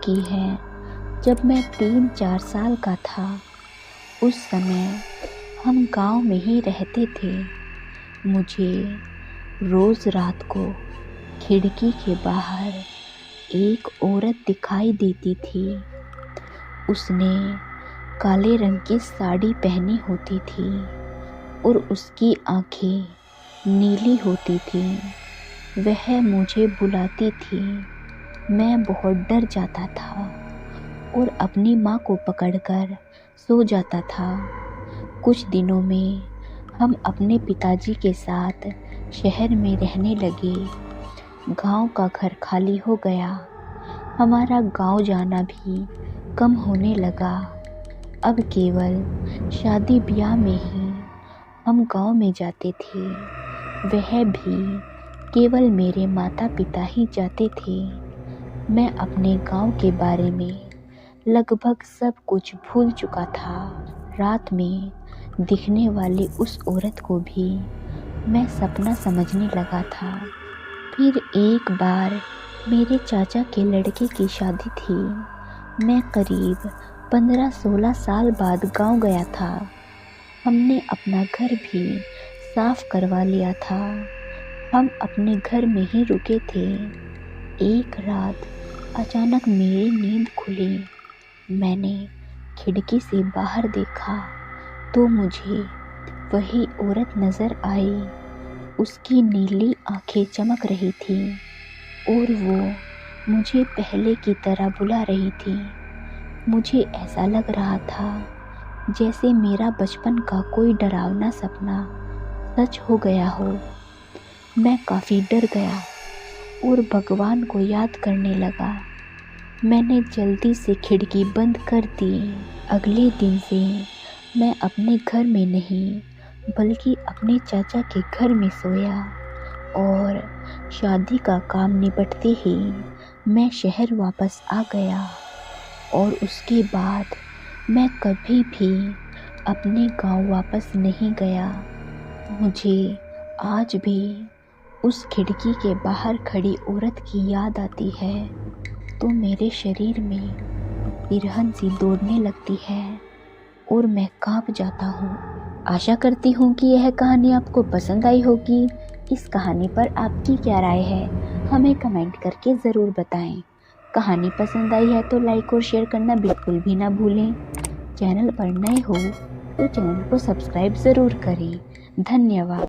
की है। जब मैं 3-4 साल का था, उस समय हम गांव में ही रहते थे। मुझे रोज़ रात को खिड़की के बाहर एक औरत दिखाई देती थी। उसने काले रंग की साड़ी पहनी होती थी और उसकी आंखें नीली होती थीं। वह मुझे बुलाती थी। मैं बहुत डर जाता था और अपनी माँ को पकड़कर सो जाता था। कुछ दिनों में हम अपने पिताजी के साथ शहर में रहने लगे। गांव का घर खाली हो गया। हमारा गांव जाना भी कम होने लगा। अब केवल शादी ब्याह में ही हम गांव में जाते थे। वह भी केवल मेरे माता पिता ही जाते थे। मैं अपने गांव के बारे में लगभग सब कुछ भूल चुका था। रात में दिखने वाली उस औरत को भी मैं सपना समझने लगा था। फिर एक बार मेरे चाचा के लड़के की शादी थी। मैं करीब 15-16 साल बाद गांव गया था। हमने अपना घर भी साफ करवा लिया था। हम अपने घर में ही रुके थे। एक रात अचानक मेरी नींद खुली। मैंने खिड़की से बाहर देखा तो मुझे वही औरत नज़र आई। उसकी नीली आंखें चमक रही थीं और वो मुझे पहले की तरह बुला रही थी। मुझे ऐसा लग रहा था जैसे मेरा बचपन का कोई डरावना सपना सच हो गया हो। मैं काफ़ी डर गया और भगवान को याद करने लगा। मैंने जल्दी से खिड़की बंद कर दी। अगले दिन से मैं अपने घर में नहीं बल्कि अपने चाचा के घर में सोया और शादी का काम निपटते ही मैं शहर वापस आ गया। और उसके बाद मैं कभी भी अपने गांव वापस नहीं गया। मुझे आज भी उस खिड़की के बाहर खड़ी औरत की याद आती है तो मेरे शरीर में सिरहन सी दौड़ने लगती है और मैं कांप जाता हूँ। आशा करती हूँ कि यह कहानी आपको पसंद आई होगी। इस कहानी पर आपकी क्या राय है, हमें कमेंट करके ज़रूर बताएं। कहानी पसंद आई है तो लाइक और शेयर करना बिल्कुल भी ना भूलें। चैनल पर नए हो तो चैनल को सब्सक्राइब ज़रूर करें। धन्यवाद।